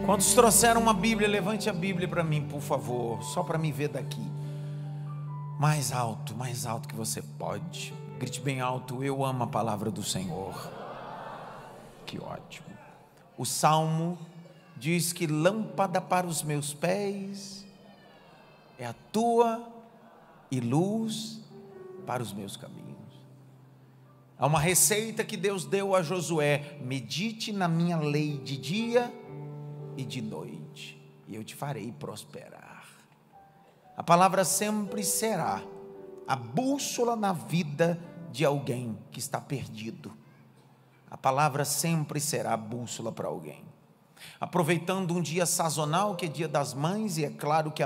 Quantos trouxeram uma Bíblia? Levante a Bíblia para mim, por favor, só para me ver daqui. Mais alto que você pode. Grite bem alto: eu amo a palavra do Senhor. Que ótimo. O Salmo diz que lâmpada para os meus pés é a tua e luz para os meus caminhos. Há uma receita que Deus deu a Josué: medite na minha lei de dia e de noite, e eu te farei prosperar. A palavra sempre será a bússola na vida de alguém que está perdido. A palavra sempre será a bússola para alguém. Aproveitando um dia sazonal, que é dia das mães, e é claro que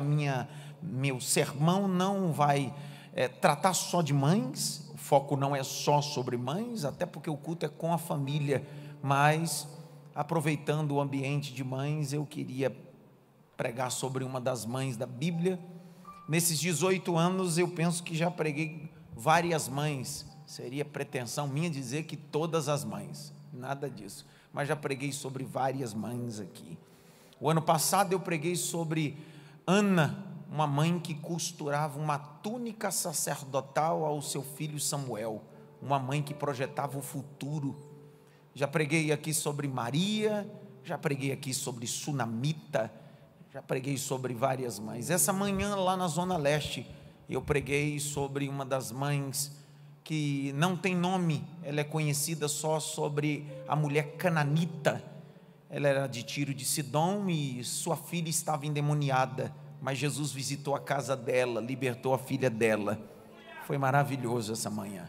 meu sermão não vai tratar só de mães, o foco não é só sobre mães, até porque o culto é com a família, mas aproveitando o ambiente de mães, eu queria pregar sobre uma das mães da Bíblia. Nesses 18 anos eu penso que já preguei várias mães. Seria pretensão minha dizer que todas as mães, nada disso, mas já preguei sobre várias mães aqui. O ano passado eu preguei sobre Ana, uma mãe que costurava uma túnica sacerdotal ao seu filho Samuel, uma mãe que projetava o futuro. Já preguei aqui sobre Maria, já preguei aqui sobre Sunamita, já preguei sobre várias mães. Essa manhã lá na Zona Leste eu preguei sobre uma das mães que não tem nome, ela é conhecida só sobre a mulher cananita. Ela era de Tiro de Sidom e sua filha estava endemoniada, mas Jesus visitou a casa dela, libertou a filha dela. Foi maravilhoso essa manhã.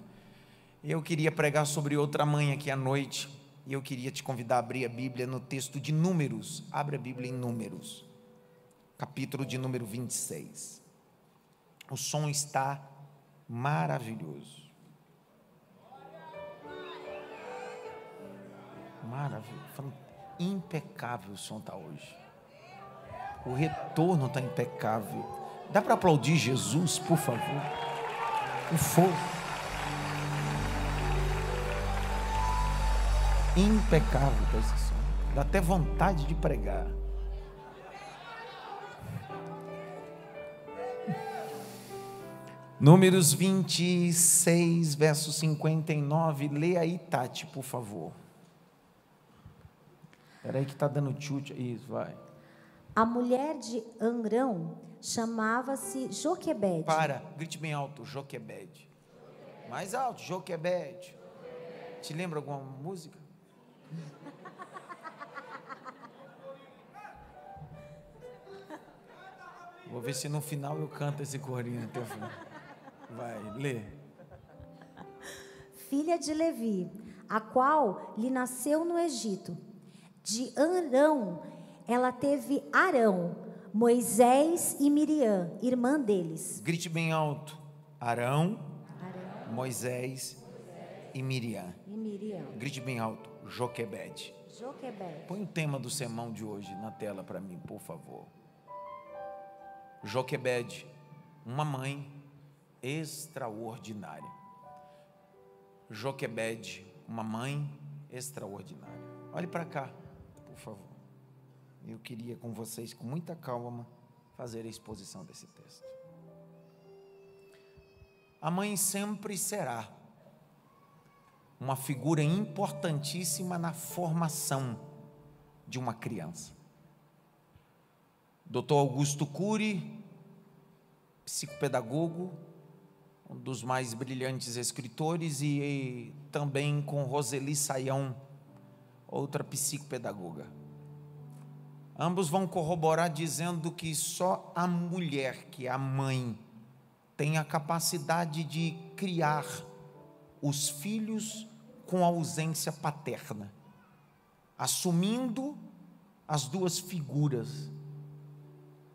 Eu queria pregar sobre outra mãe aqui à noite, e eu queria te convidar a abrir a Bíblia no texto de Números. Abre a Bíblia em Números, capítulo de número 26. O som está maravilhoso. Maravilhoso, impecável o som está hoje. O retorno está impecável. Dá para aplaudir Jesus, por favor? O fogo. Impecável está esse som. Dá até vontade de pregar. Números 26, verso 59. Lê aí, Tati, por favor. Espera aí que está dando chute. Isso, vai. A mulher de Amrão chamava-se Joquebede. Grite bem alto: Joquebede. Mais alto: Joquebede. Te lembra alguma música? Vou ver se no final eu canto esse corinho até o final. Vai, lê. Filha de Levi, a qual lhe nasceu no Egito. De Arão, ela teve Arão, Moisés e Miriam, irmã deles. Grite bem alto: Arão, Moisés e Miriam. Grite bem alto: Joquebede. Põe o tema do sermão de hoje na tela para mim, por favor. Joquebede, uma mãe extraordinária. Joquebede, uma mãe extraordinária. Olhe para cá, por favor. Eu queria com vocês, com muita calma, fazer a exposição desse texto. A mãe sempre será uma figura importantíssima na formação de uma criança. Dr. Augusto Cury, psicopedagogo, um dos mais brilhantes escritores, e também com Roseli Saião, outra psicopedagoga. Ambos vão corroborar dizendo que só a mulher, que é a mãe, tem a capacidade de criar os filhos com ausência paterna, assumindo as duas figuras.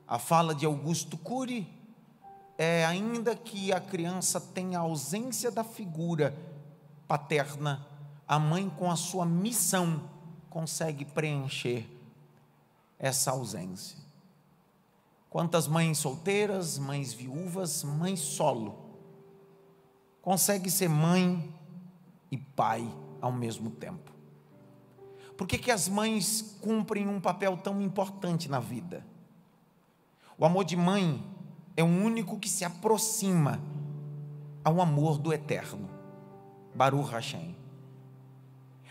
A fala de Augusto Cury é: ainda que a criança tenha ausência da figura paterna, a mãe, com a sua missão, consegue preencher essa ausência. Quantas mães solteiras, mães viúvas, mães solo, consegue ser mãe e pai ao mesmo tempo? Por que as mães cumprem um papel tão importante na vida? O amor de mãe é o único que se aproxima ao amor do eterno. Baruch Hashem.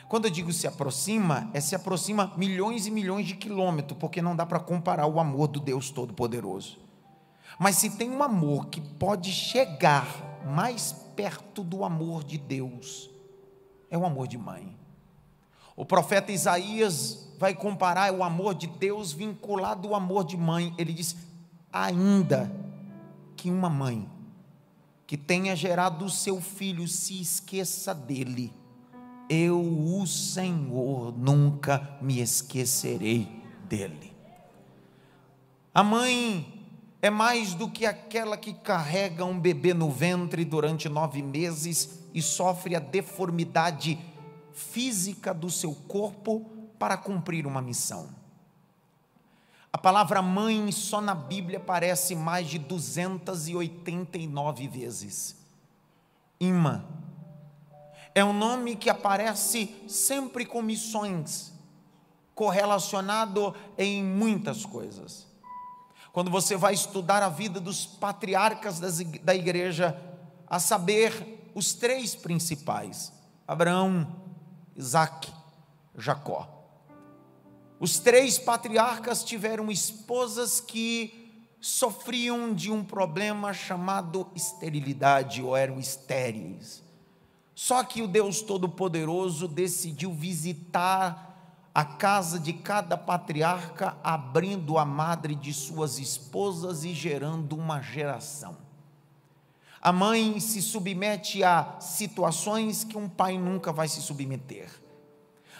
Quando eu digo se aproxima milhões e milhões de quilômetros, porque não dá para comparar o amor do Deus Todo-Poderoso. Mas se tem um amor que pode chegar mais perto do amor de Deus, é o amor de mãe. O profeta Isaías vai comparar o amor de Deus vinculado ao amor de mãe. Ele diz: ainda que uma mãe que tenha gerado o seu filho se esqueça dele, eu, o Senhor, nunca me esquecerei dele. A mãe é mais do que aquela que carrega um bebê no ventre durante 9 meses e sofre a deformidade física do seu corpo para cumprir uma missão. A palavra mãe só na Bíblia aparece mais de 289 vezes. Imã é um nome que aparece sempre com missões, correlacionado em muitas coisas. Quando você vai estudar a vida dos patriarcas da igreja, a saber, os 3 principais: Abraão, Isaque, Jacó. Os 3 patriarcas tiveram esposas que sofriam de um problema chamado esterilidade, ou eram estéreis. Só que o Deus Todo-Poderoso decidiu visitar a casa de cada patriarca, abrindo a madre de suas esposas e gerando uma geração. A mãe se submete a situações que um pai nunca vai se submeter.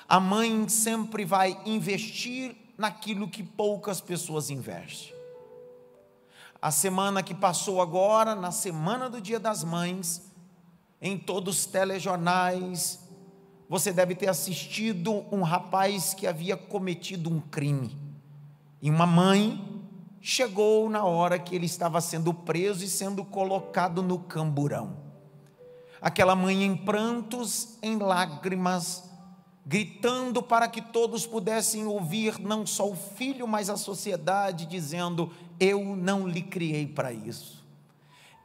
A mãe sempre vai investir naquilo que poucas pessoas investem. A semana que passou agora, na semana do Dia das Mães, em todos os telejornais, você deve ter assistido um rapaz que havia cometido um crime. E uma mãe chegou na hora que ele estava sendo preso e sendo colocado no camburão. Aquela mãe em prantos, em lágrimas, gritando para que todos pudessem ouvir, não só o filho, mas a sociedade, dizendo: eu não lhe criei para isso.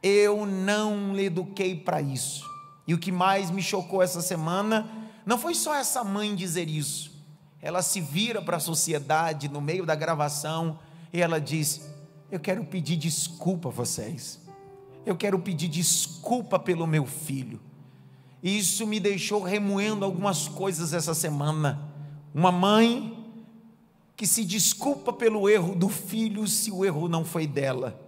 Eu não lhe eduquei para isso. E o que mais me chocou essa semana, não foi só essa mãe dizer isso. Ela se vira para a sociedade no meio da gravação e ela diz: eu quero pedir desculpa a vocês. Eu quero pedir desculpa pelo meu filho. E isso me deixou remoendo algumas coisas essa semana. Uma mãe que se desculpa pelo erro do filho, se o erro não foi dela.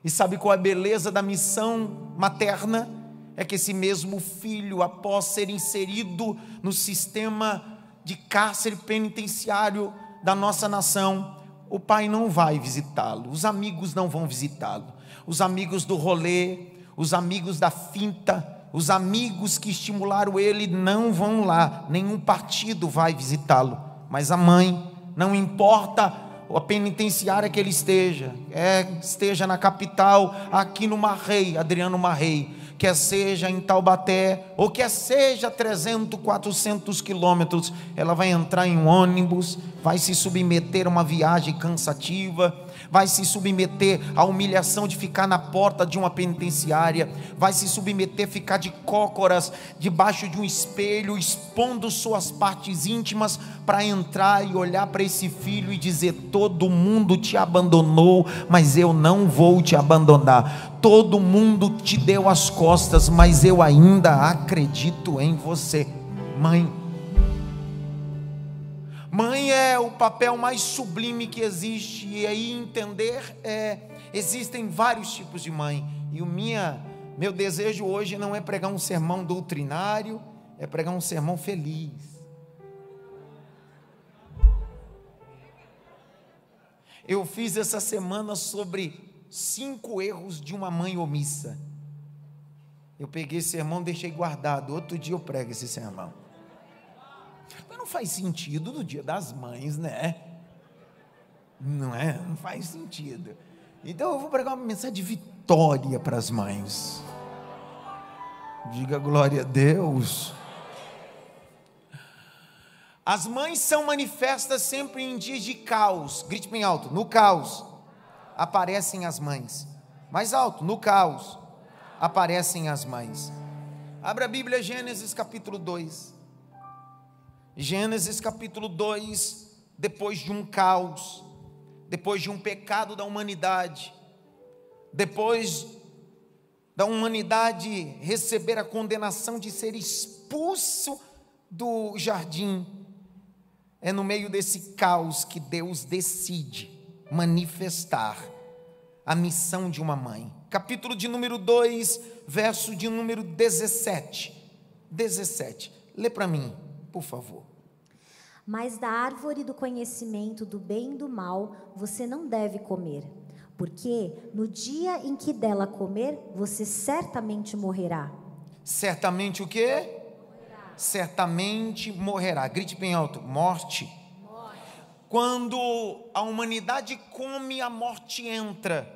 E sabe qual é a beleza da missão materna? É que esse mesmo filho, após ser inserido no sistema de cárcere penitenciário da nossa nação, o pai não vai visitá-lo, os amigos não vão visitá-lo, os amigos do rolê, os amigos da finta, os amigos que estimularam ele não vão lá, nenhum partido vai visitá-lo, mas a mãe, não importa a penitenciária que ele esteja na capital, aqui no Marrei, Adriano Marrei, quer seja em Taubaté, ou quer seja 300, 400 quilômetros, ela vai entrar em um ônibus, vai se submeter a uma viagem cansativa, vai se submeter à humilhação de ficar na porta de uma penitenciária, vai se submeter a ficar de cócoras, debaixo de um espelho, expondo suas partes íntimas, para entrar e olhar para esse filho e dizer: todo mundo te abandonou, mas eu não vou te abandonar. Todo mundo te deu as costas, mas eu ainda acredito em você. Mãe é o papel mais sublime que existe. E aí entender, existem vários tipos de mãe. E meu desejo hoje não é pregar um sermão doutrinário, é pregar um sermão feliz. Eu fiz essa semana sobre 5 erros de uma mãe omissa. Eu peguei esse sermão, deixei guardado. Outro dia eu prego esse sermão. Mas não faz sentido no Dia das Mães, né? Não é? Não faz sentido. Então eu vou pregar uma mensagem de vitória para as mães. Diga glória a Deus. As mães são manifestas sempre em dias de caos. Grite bem alto: no caos aparecem as mães. Mais alto: no caos aparecem as mães. Abra a Bíblia, Gênesis capítulo 2. Gênesis capítulo 2, depois de um caos, depois de um pecado da humanidade, depois da humanidade receber a condenação de ser expulso do jardim, é no meio desse caos que Deus decide manifestar a missão de uma mãe. Capítulo de número 2, verso de número 17. Lê para mim, por favor. Mas da árvore do conhecimento do bem e do mal você não deve comer, porque no dia em que dela comer, você certamente morrerá. Certamente o quê? Morrerá. Certamente morrerá. Grite bem alto: morte. Morte. Quando a humanidade come, a morte entra.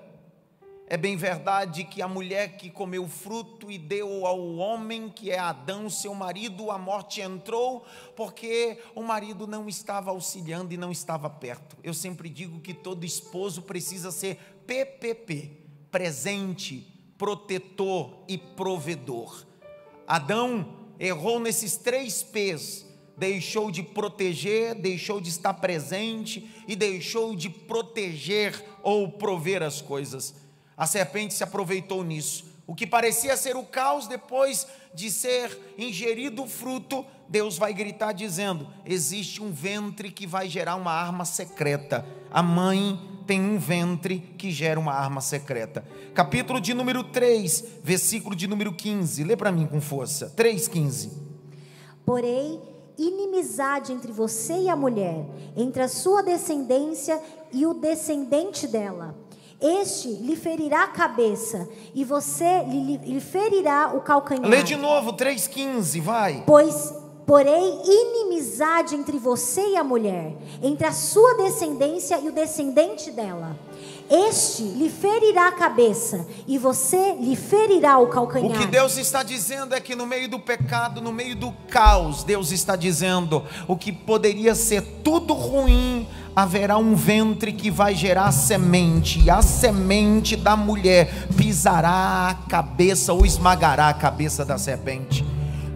É bem verdade que a mulher que comeu o fruto e deu ao homem, que é Adão, seu marido, a morte entrou, porque o marido não estava auxiliando e não estava perto. Eu sempre digo que todo esposo precisa ser PPP, presente, protetor e provedor. Adão errou nesses 3 P's: deixou de proteger, deixou de estar presente e deixou de proteger ou prover as coisas. A serpente se aproveitou nisso. O que parecia ser o caos, depois de ser ingerido o fruto, Deus vai gritar dizendo: existe um ventre que vai gerar uma arma secreta. A mãe tem um ventre que gera uma arma secreta. Capítulo de número 3, versículo de número 15. Lê para mim com força. 3,15. Porém, inimizade entre você e a mulher, entre a sua descendência e o descendente dela. Este lhe ferirá a cabeça, e você lhe ferirá o calcanhar. Lê de novo, 3,15, vai. Porém, inimizade entre você e a mulher, entre a sua descendência e o descendente dela. Este lhe ferirá a cabeça, e você lhe ferirá o calcanhar. O que Deus está dizendo é que no meio do pecado, no meio do caos, Deus está dizendo: o que poderia ser tudo ruim, haverá um ventre que vai gerar semente, e a semente da mulher pisará a cabeça ou esmagará a cabeça da serpente.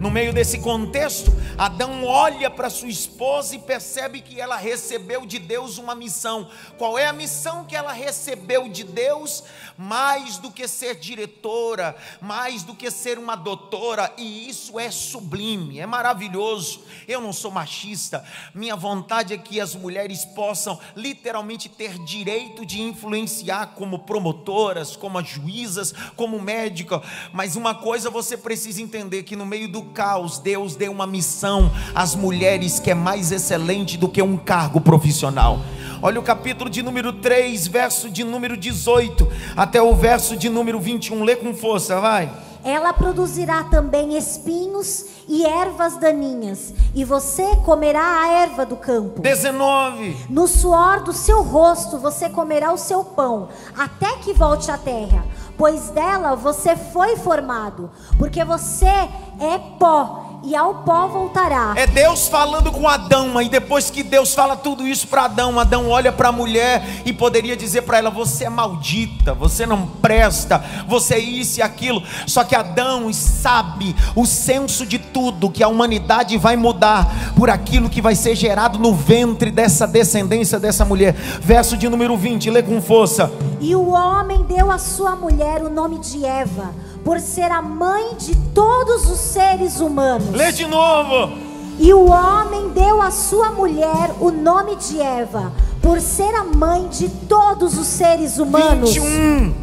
No meio desse contexto, Adão olha para sua esposa e percebe que ela recebeu de Deus uma missão. Qual é a missão que ela recebeu de Deus? Mais do que ser diretora, mais do que ser uma doutora, e isso é sublime, é maravilhoso. Eu não sou machista, minha vontade é que as mulheres possam literalmente ter direito de influenciar como promotoras, como juízas, como médica. Mas uma coisa você precisa entender, que no meio do caos, Deus deu uma missão às mulheres que é mais excelente do que um cargo profissional. Olha o capítulo de número 3, verso de número 18 até o verso de número 21. Lê com força, vai. Ela produzirá também espinhos e ervas daninhas, e você comerá a erva do campo. 19. No suor do seu rosto você comerá o seu pão, até que volte à terra, pois dela você foi formado, porque você é pó, e ao pó voltará. É Deus falando com Adão, e depois que Deus fala tudo isso para Adão, Adão olha para a mulher e poderia dizer para ela: você é maldita, você não presta, você é isso e aquilo. Só que Adão sabe o senso de tudo, que a humanidade vai mudar por aquilo que vai ser gerado no ventre dessa descendência dessa mulher. Verso de número 20, lê com força. E o homem deu à sua mulher o nome de Eva, por ser a mãe de todos os seres humanos. Lê de novo. E o homem deu à sua mulher o nome de Eva, por ser a mãe de todos os seres humanos. 21.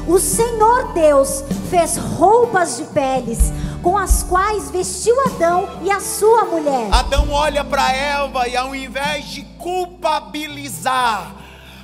O Senhor Deus fez roupas de peles, com as quais vestiu Adão e a sua mulher. Adão olha para Eva e, ao invés de culpabilizar,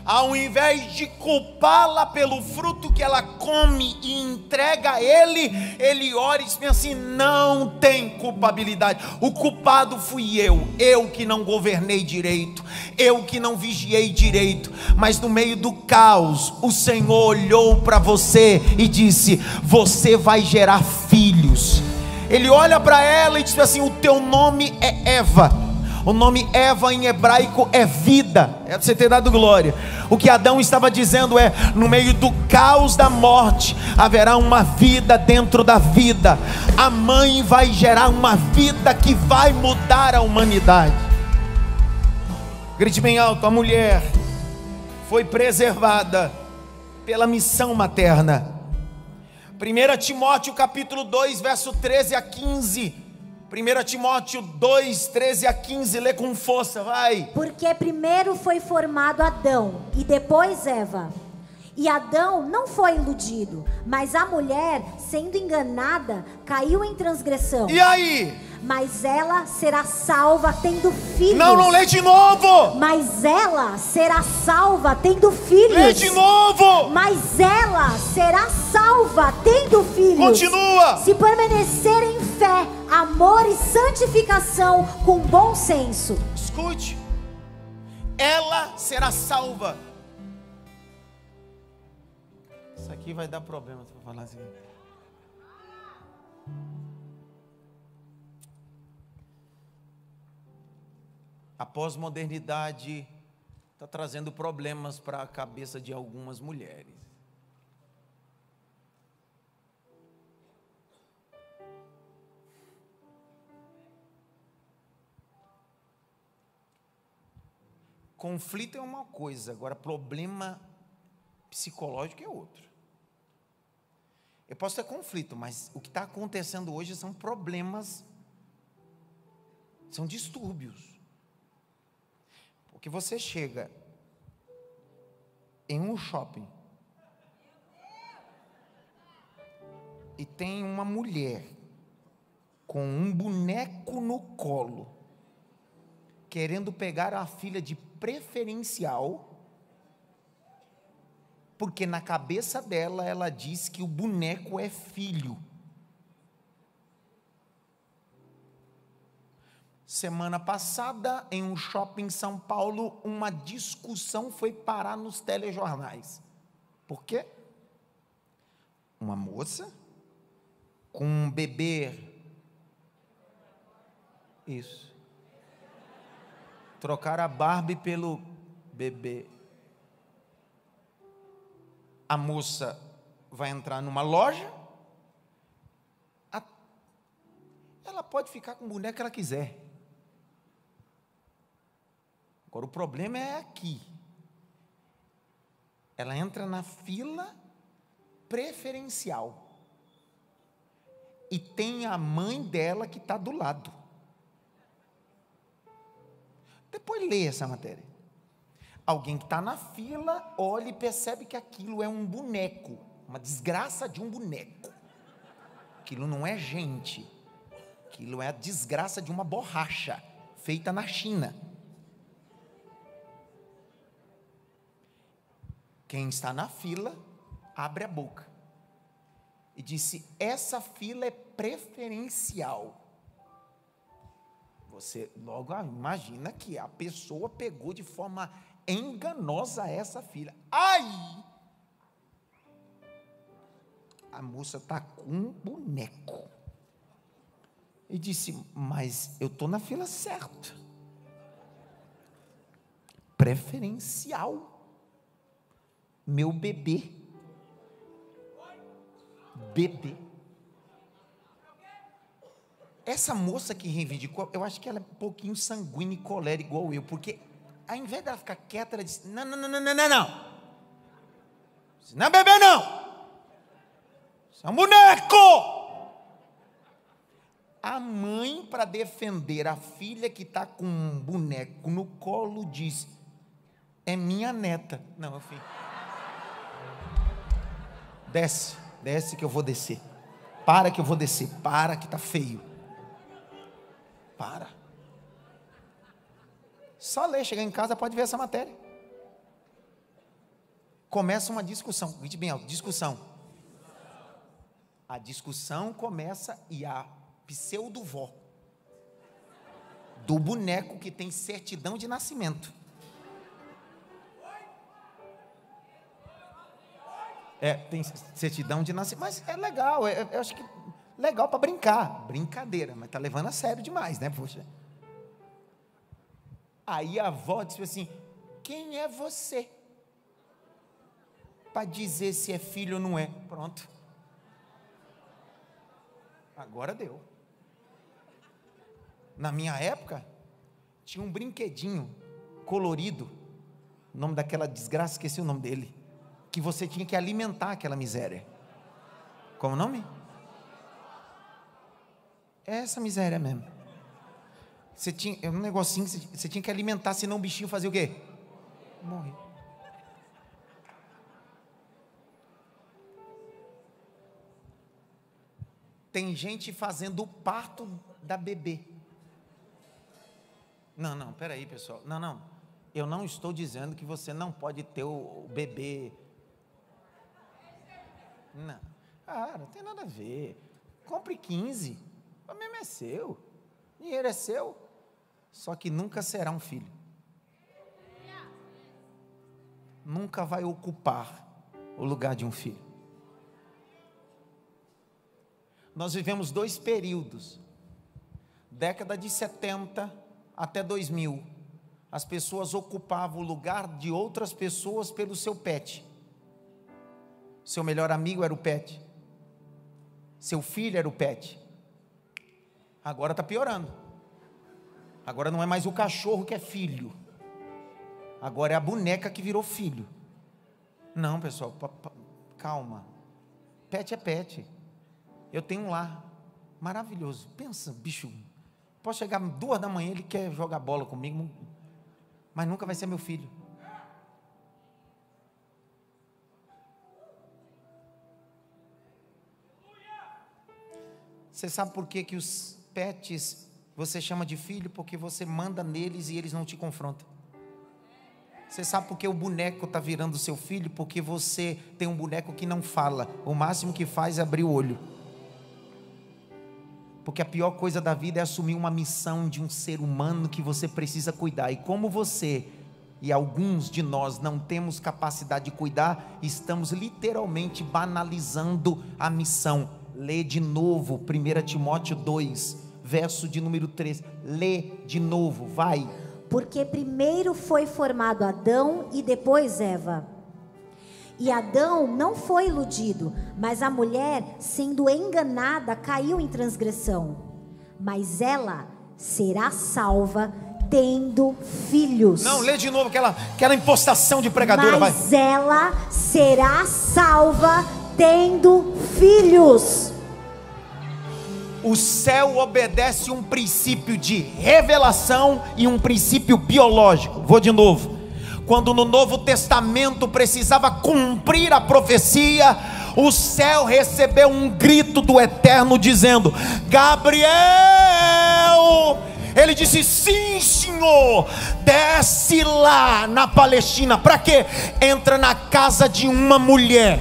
ao invés de culpá-la pelo fruto que ela come e entrega a ele, ele ora e diz assim: não tem culpabilidade, o culpado fui eu que não governei direito, eu que não vigiei direito. Mas no meio do caos, o Senhor olhou para você e disse: você vai gerar filhos. Ele olha para ela e diz assim: o teu nome é Eva. O nome Eva em hebraico é vida, é para você ter dado glória. O que Adão estava dizendo é: no meio do caos da morte, haverá uma vida dentro da vida. A mãe vai gerar uma vida que vai mudar a humanidade. Grite bem alto: a mulher foi preservada pela missão materna. 1 Timóteo capítulo 2, verso 13 a 15. 1 Timóteo 2, 13 a 15, lê com força, vai. Porque primeiro foi formado Adão e depois Eva. E Adão não foi iludido, mas a mulher, sendo enganada, caiu em transgressão. E aí? Mas ela será salva tendo filhos. Não lê de novo. Mas ela será salva tendo filhos. Lê de novo. Mas ela será salva tendo filhos. Continua. Se permanecer em fé, amor e santificação com bom senso. Escute. Ela será salva. Isso aqui vai dar problema se eu falar assim. A pós-modernidade está trazendo problemas para a cabeça de algumas mulheres. Conflito é uma coisa, agora problema psicológico é outro. Eu posso ter conflito, mas o que está acontecendo hoje são problemas, são distúrbios. Porque você chega em um shopping e tem uma mulher com um boneco no colo, querendo pegar a filha de preferencial, porque na cabeça dela ela diz que o boneco é filho. Semana passada, em um shopping em São Paulo, uma discussão foi parar nos telejornais. Por quê? Uma moça com um bebê. Isso. Trocaram a Barbie pelo bebê. A moça vai entrar numa loja. Ela pode ficar com o boneco que ela quiser. Agora o problema é aqui. Ela entra na fila preferencial. E tem a mãe dela que está do lado. Depois lê essa matéria. Alguém que está na fila, olha e percebe que aquilo é um boneco. Uma desgraça de um boneco. Aquilo não é gente. Aquilo é a desgraça de uma borracha feita na China. Quem está na fila, abre a boca e disse: essa fila é preferencial. Você logo imagina que a pessoa pegou de forma enganosa essa fila. Ai! A moça está com um boneco. E disse: mas eu estou na fila certa. Preferencial. Meu bebê. Bebê. Essa moça que reivindicou, eu acho que ela é um pouquinho sanguínea e colérica igual eu, porque ao invés dela ficar quieta, ela disse: não. Isso não é bebê, não. Isso é um boneco. A mãe, para defender a filha que está com um boneco no colo, disse: é minha neta. Não, meu filho. Desce que eu vou descer. Para que eu vou descer. Para que está feio. Para. Só ler, chegar em casa pode ver essa matéria. Começa uma discussão. Grite bem alto, discussão. A discussão começa e a pseudo-vó do boneco que tem certidão de nascimento. Tem certidão de nascimento, mas é legal, eu acho que legal para brincar, brincadeira, mas está levando a sério demais, né, poxa? Aí a avó disse assim: quem é você para dizer se é filho ou não é? Pronto. Agora deu. Na minha época, tinha um brinquedinho colorido, o nome daquela desgraça, esqueci o nome dele, que você tinha que alimentar aquela miséria. Como o nome? É essa miséria mesmo. Você tinha um negocinho que você tinha que alimentar, senão o bichinho fazia o quê? Morrer. Tem gente fazendo o parto da bebê. Não, peraí, pessoal. Não. Eu não estou dizendo que você não pode ter o bebê. Não. Não tem nada a ver. Compre 15. O mesmo é seu. Dinheiro é seu. Só que nunca será um filho. Nunca vai ocupar o lugar de um filho. Nós vivemos 2 períodos. Década de 70 até 2000. As pessoas ocupavam o lugar de outras pessoas pelo seu pet. Seu melhor amigo era o pet. Seu filho era o pet. Agora está piorando. Agora não é mais o cachorro que é filho. Agora é a boneca que virou filho. Não, pessoal, calma. Pet é pet. Eu tenho um lar maravilhoso. Pensa, bicho, posso chegar 2 da manhã, ele quer jogar bola comigo, mas nunca vai ser meu filho. Você sabe por que os pets você chama de filho? Porque você manda neles e eles não te confrontam. Você sabe por que o boneco está virando seu filho? Porque você tem um boneco que não fala. O máximo que faz é abrir o olho. Porque a pior coisa da vida é assumir uma missão de um ser humano que você precisa cuidar. E como você e alguns de nós não temos capacidade de cuidar, estamos literalmente banalizando a missão. Lê de novo 1 Timóteo 2, verso de número 3. Lê de novo, vai. Porque primeiro foi formado Adão e depois Eva. E Adão não foi iludido, mas a mulher, sendo enganada, caiu em transgressão. Mas ela será salva tendo filhos. Não, lê de novo aquela impostação de pregadora. Mas ela será salva tendo filhos. O céu obedece um princípio de revelação e um princípio biológico. Vou de novo. Quando no Novo Testamento precisava cumprir a profecia, o céu recebeu um grito do Eterno dizendo: Gabriel! Ele disse: sim, Senhor, desce lá na Palestina. Para quê? Entra na casa de uma mulher.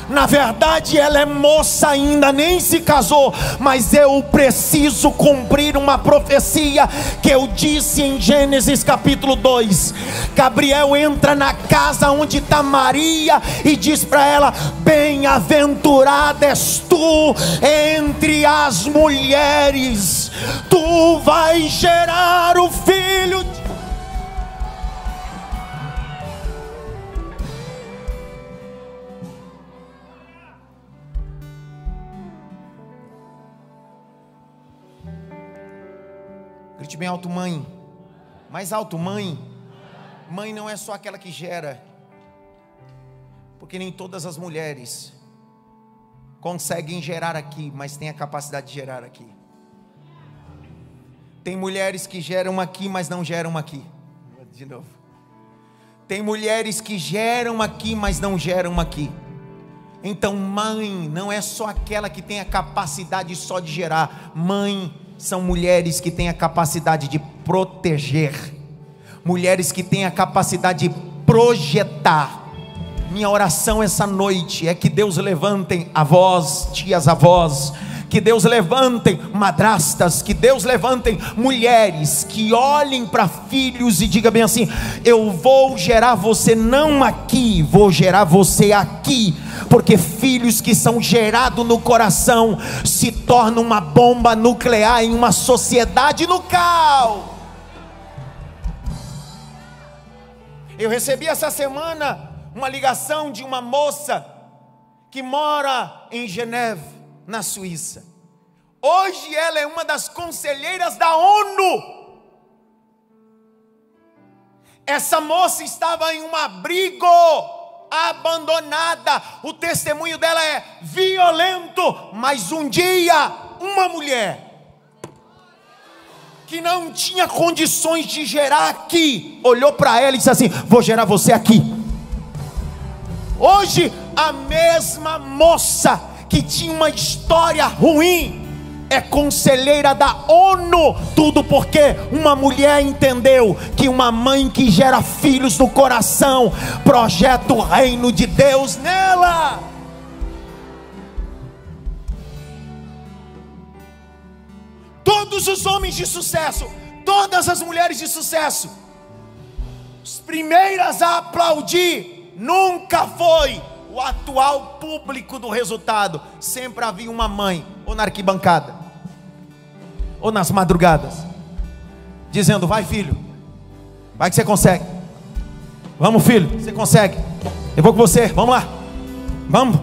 Na verdade ela é moça ainda, nem se casou, mas eu preciso cumprir uma profecia que eu disse em Gênesis capítulo 2. Gabriel entra na casa onde está Maria e diz para ela: bem-aventurada és tu entre as mulheres, tu vais gerar o filho. Grite bem alto, mãe. Mais alto, mãe. Mãe não é só aquela que gera, porque nem todas as mulheres conseguem gerar aqui, mas têm a capacidade de gerar aqui. Tem mulheres que geram aqui, mas não geram aqui. De novo. Tem mulheres que geram aqui, mas não geram aqui. Então mãe não é só aquela que tem a capacidade só de gerar. Mãe são mulheres que têm a capacidade de proteger, mulheres que têm a capacidade de projetar. Minha oração essa noite é que Deus levantem avós, tias avós, que Deus levantem madrastas, que Deus levantem mulheres que olhem para filhos e digam bem assim: eu vou gerar você não aqui, vou gerar você aqui. Porque filhos que são gerados no coração se tornam uma bomba nuclear em uma sociedade no caos. Eu recebi essa semana uma ligação de uma moça que mora em Geneve, na Suíça. Hoje ela é uma das conselheiras da ONU. Essa moça estava em um abrigo, abandonada. O testemunho dela é violento, mas um dia uma mulher que não tinha condições de gerar aqui, olhou para ela e disse assim: vou gerar você aqui. Hoje a mesma moça que tinha uma história ruim é conselheira da ONU. Tudo porque uma mulher entendeu que uma mãe que gera filhos no coração projeta o reino de Deus nela. Todos os homens de sucesso, todas as mulheres de sucesso, as primeiras a aplaudir nunca foi o atual público do resultado. Sempre havia uma mãe, ou na arquibancada, ou nas madrugadas, dizendo: vai filho, vai que você consegue. Vamos filho, você consegue. Eu vou com você, vamos lá. Vamos.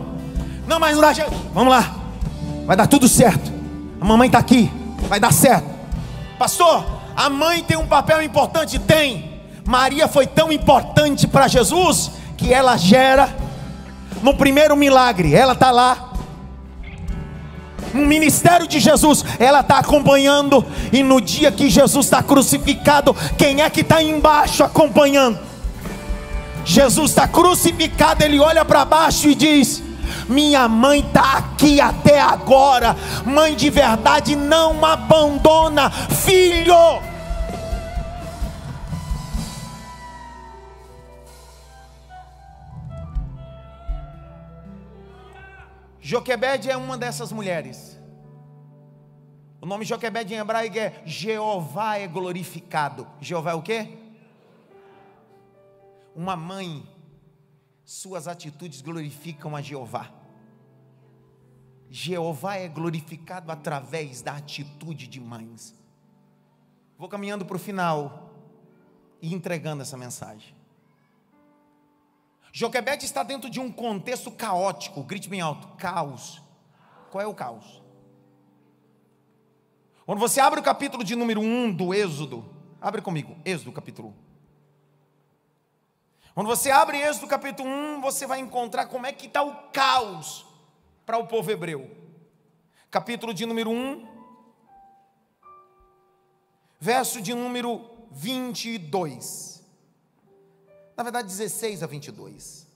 Não, mas não dá jeito. Vamos lá, vai dar tudo certo. A mamãe está aqui, vai dar certo. Pastor, a mãe tem um papel importante? Tem. Maria foi tão importante para Jesus que ela gera. No primeiro milagre, ela está lá. No ministério de Jesus, ela está acompanhando. E no dia que Jesus está crucificado, quem é que está embaixo acompanhando? Jesus está crucificado, ele olha para baixo e diz: minha mãe está aqui até agora. Mãe de verdade não abandona filho. Joquebede é uma dessas mulheres. O nome Joquebede em hebraico é Jeová é glorificado. Jeová é o quê? Uma mãe, suas atitudes glorificam a Jeová. Jeová é glorificado através da atitude de mães. Vou caminhando para o final e entregando essa mensagem. Joquebede está dentro de um contexto caótico. Grite bem alto: caos. Qual é o caos? Quando você abre o capítulo de número 1 do Êxodo, abre comigo, Êxodo capítulo 1. Quando você abre Êxodo capítulo 1, você vai encontrar como é que está o caos para o povo hebreu. Capítulo de número 1, verso de número 22. Na verdade 16 a 22.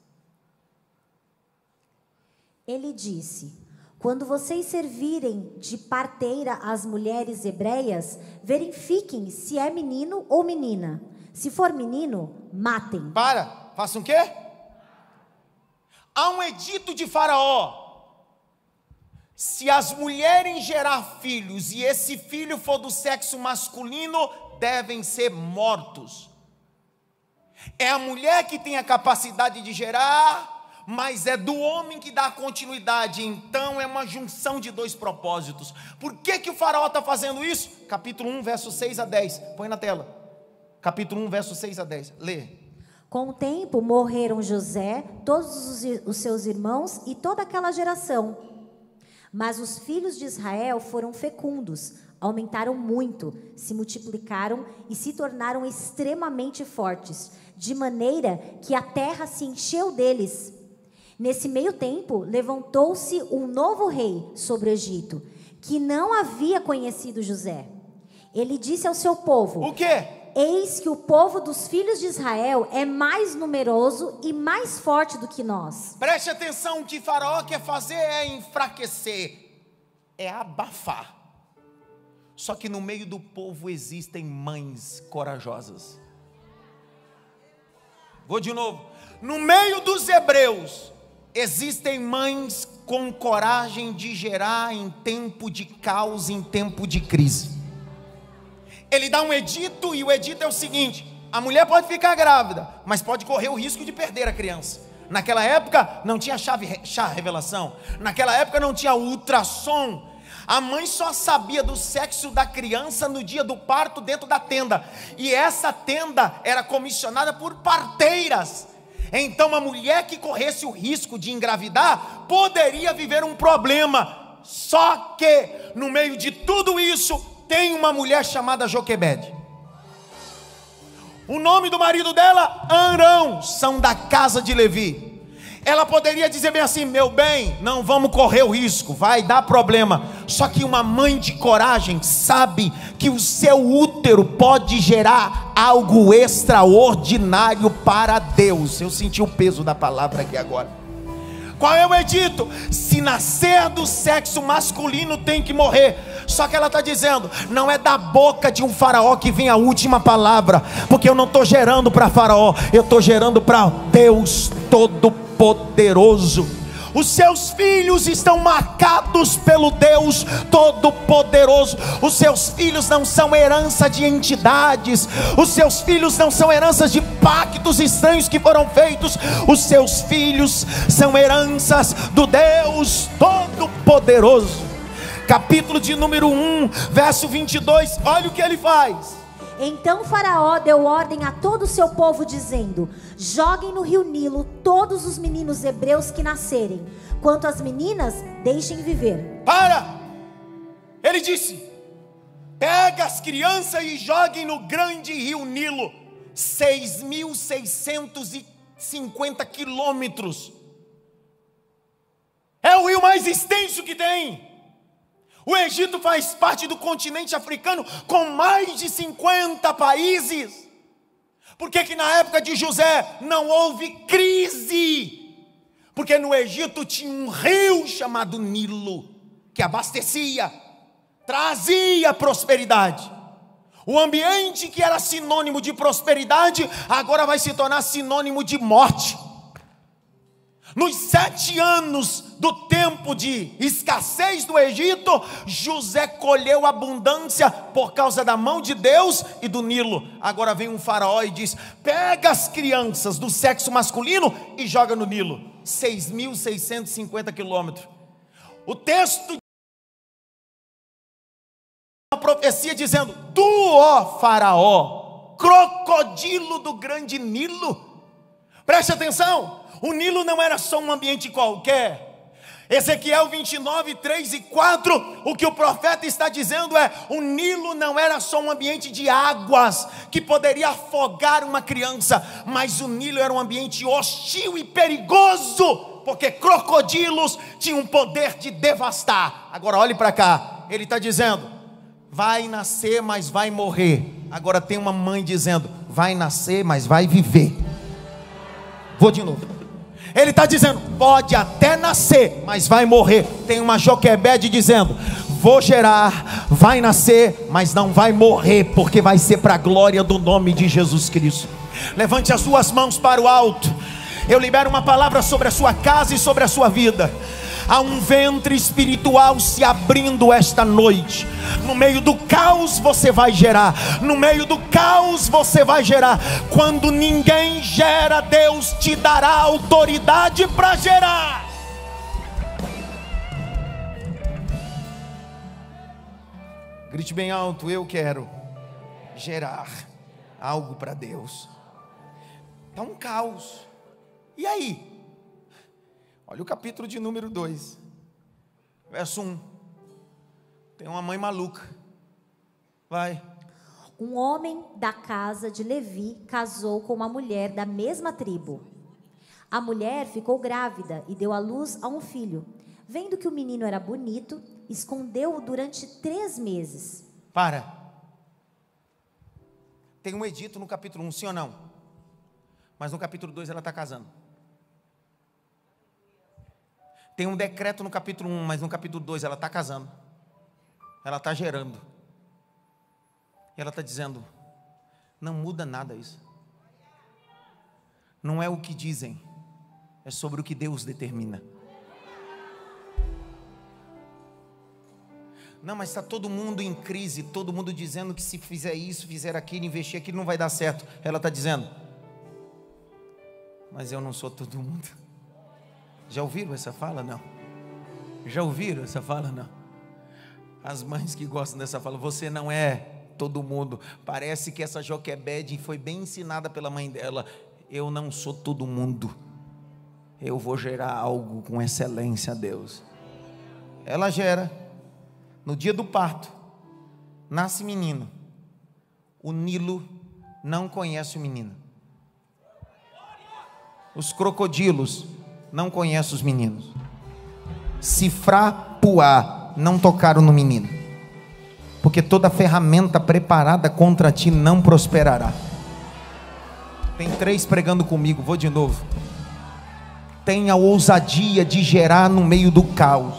Ele disse: quando vocês servirem de parteira às mulheres hebreias, verifiquem se é menino ou menina. Se for menino, matem. Façam o quê? Há um edito de Faraó: se as mulheres gerar filhos e esse filho for do sexo masculino, devem ser mortos. É a mulher que tem a capacidade de gerar, mas é do homem que dá continuidade. Então é uma junção de dois propósitos. Por que o Faraó está fazendo isso? Capítulo 1, verso 6 a 10. Põe na tela. Capítulo 1, verso 6 a 10. Lê. Com o tempo morreram José, todos os seus irmãos e toda aquela geração. Mas os filhos de Israel foram fecundos, aumentaram muito, se multiplicaram e se tornaram extremamente fortes, de maneira que a terra se encheu deles. Nesse meio tempo, levantou-se um novo rei sobre o Egito, que não havia conhecido José. Ele disse ao seu povo: o quê? Eis que o povo dos filhos de Israel é mais numeroso e mais forte do que nós. Preste atenção, o que Faraó quer fazer é enfraquecer, é abafar. Só que no meio do povo existem mães corajosas. Vou de novo. No meio dos hebreus existem mães com coragem de gerar em tempo de caos, em tempo de crise. Ele dá um edito, e o edito é o seguinte: a mulher pode ficar grávida, mas pode correr o risco de perder a criança. Naquela época não tinha chá revelação, naquela época não tinha ultrassom. A mãe só sabia do sexo da criança no dia do parto dentro da tenda. E essa tenda era comissionada por parteiras. Então a mulher que corresse o risco de engravidar poderia viver um problema. Só que no meio de tudo isso tem uma mulher chamada Joquebede. O nome do marido dela, Arão, são da casa de Levi. Ela poderia dizer bem assim: meu bem, não vamos correr o risco, vai dar problema. Só que uma mãe de coragem sabe que o seu útero pode gerar algo extraordinário para Deus. Eu senti o peso da palavra aqui agora. Qual é o edito? Se nascer do sexo masculino tem que morrer. Só que ela está dizendo: não é da boca de um faraó que vem a última palavra, porque eu não estou gerando para faraó, eu estou gerando para Deus Todo-Poderoso. Os seus filhos estão marcados pelo Deus Todo-Poderoso. Os seus filhos não são herança de entidades. Os seus filhos não são heranças de pactos estranhos que foram feitos. Os seus filhos são heranças do Deus Todo-Poderoso. Capítulo de número 1, verso 22. Olha o que ele faz. Então Faraó deu ordem a todo o seu povo, dizendo: joguem no rio Nilo todos os meninos hebreus que nascerem, quanto às meninas, deixem viver. Para! Ele disse: pega as crianças e joguem no grande rio Nilo, 6.650 quilômetros. É o rio mais extenso que tem. O Egito faz parte do continente africano com mais de 50 países. Por que na época de José não houve crise? Porque no Egito tinha um rio chamado Nilo, que abastecia, trazia prosperidade. O ambiente que era sinônimo de prosperidade, agora vai se tornar sinônimo de morte. Nos 7 anos do tempo de escassez do Egito, José colheu abundância por causa da mão de Deus e do Nilo. Agora vem um faraó e diz: pega as crianças do sexo masculino e joga no Nilo, 6.650 quilômetros. O texto, uma profecia dizendo: tu, ó faraó, crocodilo do grande Nilo. Preste atenção. O Nilo não era só um ambiente qualquer. Ezequiel 29, 3 e 4, o que o profeta está dizendo é: o Nilo não era só um ambiente de águas que poderia afogar uma criança, mas o Nilo era um ambiente hostil e perigoso, porque crocodilos tinham o poder de devastar. Agora olhe para cá, ele está dizendo: vai nascer, mas vai morrer. Agora tem uma mãe dizendo: vai nascer, mas vai viver. Vou de novo. Ele está dizendo: pode até nascer, mas vai morrer. Tem uma Joquebede dizendo: vou gerar, vai nascer, mas não vai morrer, porque vai ser para a glória do nome de Jesus Cristo. Levante as suas mãos para o alto. Eu libero uma palavra sobre a sua casa e sobre a sua vida. Há um ventre espiritual se abrindo esta noite. No meio do caos você vai gerar. No meio do caos você vai gerar. Quando ninguém gera, Deus te dará autoridade para gerar. Grite bem alto: eu quero gerar algo para Deus. Está um caos. E aí? Olha o capítulo de número 2, verso 1. Tem uma mãe maluca. Vai. Um homem da casa de Levi casou com uma mulher da mesma tribo. A mulher ficou grávida e deu à luz a um filho. Vendo que o menino era bonito, escondeu-o durante 3 meses. Para. Tem um edito no capítulo 1, sim ou não? Mas no capítulo 2 ela está casando. Tem um decreto no capítulo 1, mas no capítulo 2 ela está casando. Ela está gerando. E ela está dizendo: não muda nada isso. Não é o que dizem, é sobre o que Deus determina. Não, mas está todo mundo em crise, todo mundo dizendo que se fizer isso, fizer aquilo, investir aquilo, não vai dar certo. Ela está dizendo: mas eu não sou todo mundo. Já ouviram essa fala? Não. Já ouviram essa fala? Não. As mães que gostam dessa fala, você não é todo mundo. Parece que essa Joquebede foi bem ensinada pela mãe dela. Eu não sou todo mundo. Eu vou gerar algo com excelência a Deus. Ela gera. No dia do parto, nasce menino. O Nilo não conhece o menino. Os crocodilos não conhecem os meninos. Sifrá, Puá não tocaram no menino, porque toda ferramenta preparada contra ti não prosperará. Tem 3 pregando comigo, vou de novo. Tenha ousadia de gerar no meio do caos.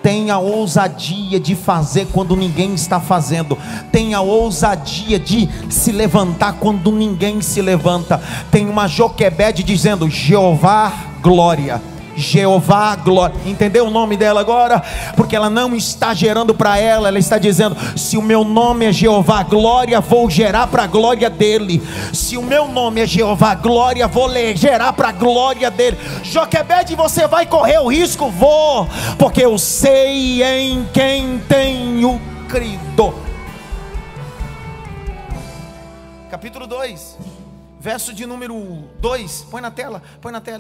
Tenha ousadia de fazer quando ninguém está fazendo. Tenha ousadia de se levantar quando ninguém se levanta. Tem uma Joquebede dizendo: Jeová glória. Jeová glória. Entendeu o nome dela agora? Porque ela não está gerando para ela, ela está dizendo: se o meu nome é Jeová glória, vou gerar para a glória dele. Se o meu nome é Jeová glória, vou gerar para a glória dele. Joquebede, você vai correr o risco? Vou, porque eu sei em quem tenho crido. Capítulo 2, verso de número 2. Põe na tela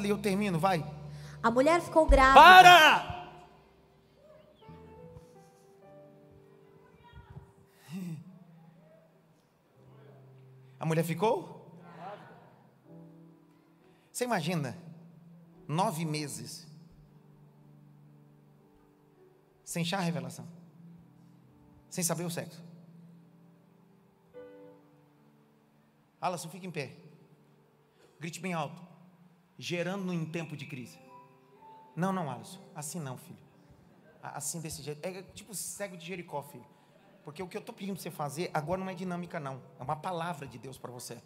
e eu termino, vai. A mulher ficou grávida. Para! A mulher ficou? Você imagina 9 meses sem chá a revelação, sem saber o sexo. Alisson, fica em pé, grite bem alto. Gerando em tempo de crise. Não, Alisson, assim não, filho. Assim desse jeito. É tipo cego de Jericó, filho. Porque o que eu estou pedindo para você fazer agora não é dinâmica, não. É uma palavra de Deus para você.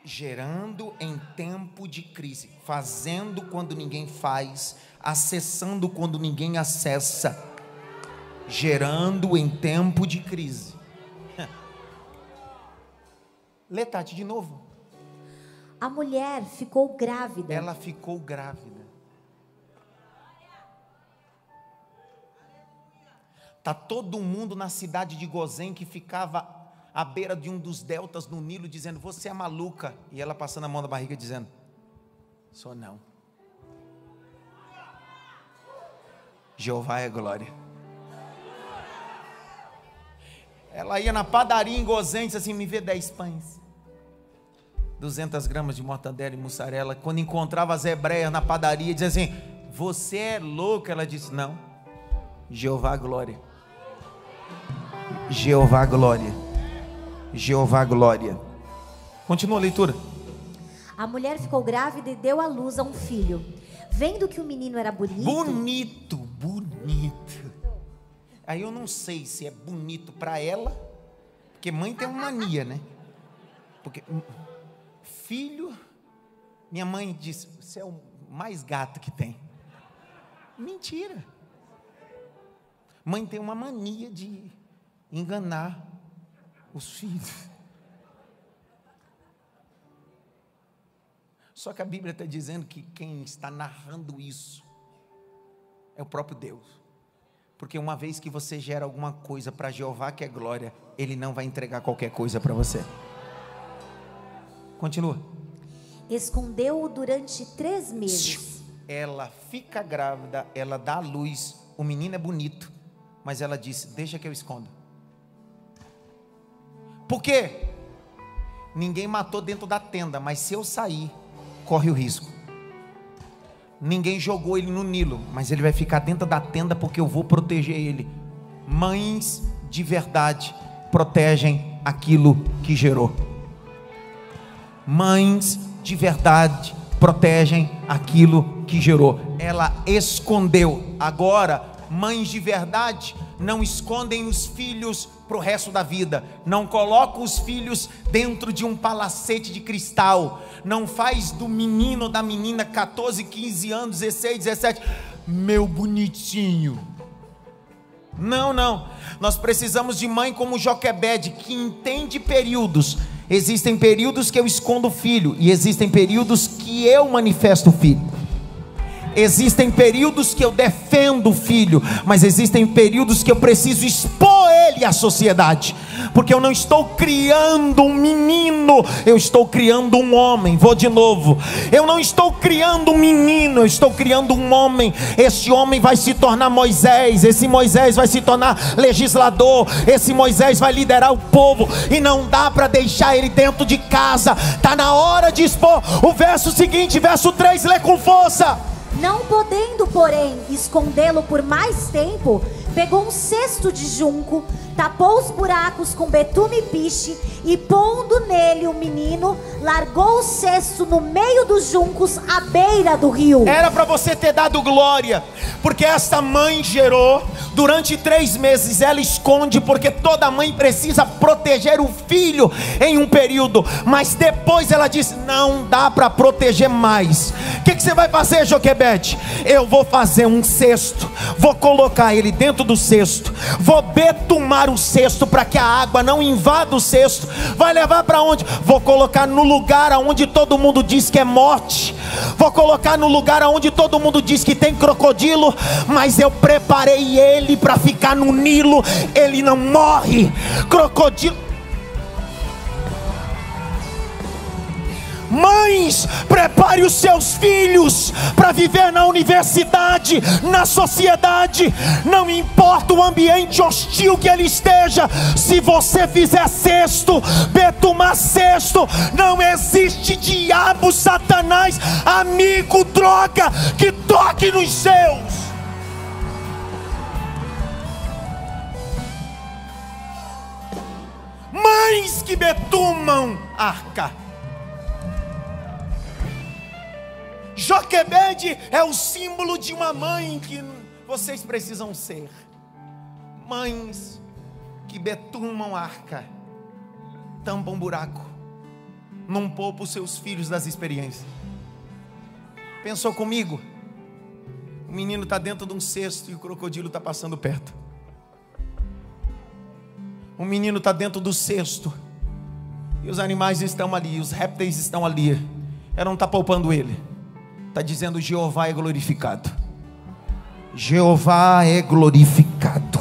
Gerando em tempo de crise. Fazendo quando ninguém faz. Acessando quando ninguém acessa. Gerando em tempo de crise. Lê, Tati, de novo. A mulher ficou grávida. Ela ficou grávida. Está todo mundo na cidade de Gozém, que ficava à beira de um dos deltas no Nilo, dizendo: você é maluca. E ela passando a mão na barriga dizendo: sou não. Jeová é glória. Ela ia na padaria em Gozém e disse assim: me vê 10 pães, 200 gramas de mortadela e mussarela. Quando encontrava as hebreias na padaria, dizia assim: você é louco? Ela disse: não. Jeová glória. Jeová glória. Jeová glória. Continua a leitura. A mulher ficou grávida e deu à luz a um filho. Vendo que o menino era bonito. Bonito. Aí eu não sei se é bonito para ela, porque mãe tem uma mania, né? Porque filho, minha mãe disse: você é o mais gato que tem. Mentira. Mãe tem uma mania de enganar os filhos. Só que a Bíblia está dizendo que quem está narrando isso é o próprio Deus. Porque uma vez que você gera alguma coisa para Jeová, que é glória, Ele não vai entregar qualquer coisa para você. Continua. Escondeu-o durante 3 meses. Ela fica grávida, ela dá à luz, o menino é bonito, mas ela disse: deixa que eu esconda. Por quê? Ninguém matou dentro da tenda, mas se eu sair, corre o risco. Ninguém jogou ele no Nilo, mas ele vai ficar dentro da tenda porque eu vou proteger ele. Mães de verdade protegem aquilo que gerou. Mães de verdade protegem aquilo que gerou. Ela escondeu. Agora, mães de verdade não escondem os filhos para o resto da vida. Não colocam os filhos dentro de um palacete de cristal. Não faz do menino ou da menina 14, 15 anos, 16, 17, meu bonitinho. Não. Nós precisamos de mãe como Joquebede, que entende períodos. Existem períodos que eu escondo o filho, e existem períodos que eu manifesto o filho. Existem períodos que eu defendo o filho, mas existem períodos que eu preciso expor ele à sociedade, porque eu não estou criando um menino, eu estou criando um homem. Vou de novo, eu não estou criando um menino, eu estou criando um homem. Esse homem vai se tornar Moisés, esse Moisés vai se tornar legislador, esse Moisés vai liderar o povo, e não dá para deixar ele dentro de casa. Está na hora de expor. O verso seguinte, verso 3, lê com força. Não podendo, porém, escondê-lo por mais tempo, pegou um cesto de junco, tapou os buracos com betume e piche, e pondo nele o menino, largou o cesto no meio dos juncos, à beira do rio. Era para você ter dado glória, porque esta mãe gerou. Durante 3 meses ela esconde, porque toda mãe precisa proteger o filho em um período, mas depois ela diz: não dá para proteger mais. O que você vai fazer, Joquebede? Eu vou fazer um cesto, vou colocar ele dentro do cesto, vou betumar o cesto para que a água não invada o cesto. Vai levar para onde? Vou colocar no lugar onde todo mundo diz que é morte, vou colocar no lugar onde todo mundo diz que tem crocodilo, mas eu preparei ele para ficar no Nilo. Ele não morre. Crocodilo. Mães, prepare os seus filhos para viver na universidade, na sociedade. Não importa o ambiente hostil que ele esteja, se você fizer cesto, betumar cesto, não existe diabo, satanás, amigo, droga que toque nos seus. Mães que betumam arca. Joquebede é o símbolo de uma mãe que vocês precisam ser. Mães que betumam arca, tampam buraco, não poupam os seus filhos das experiências. Pensou comigo? O menino está dentro de um cesto e o crocodilo está passando perto. O menino está dentro do cesto e os animais estão ali, os répteis estão ali. Ela não está poupando ele. Está dizendo: Jeová é glorificado. Jeová é glorificado.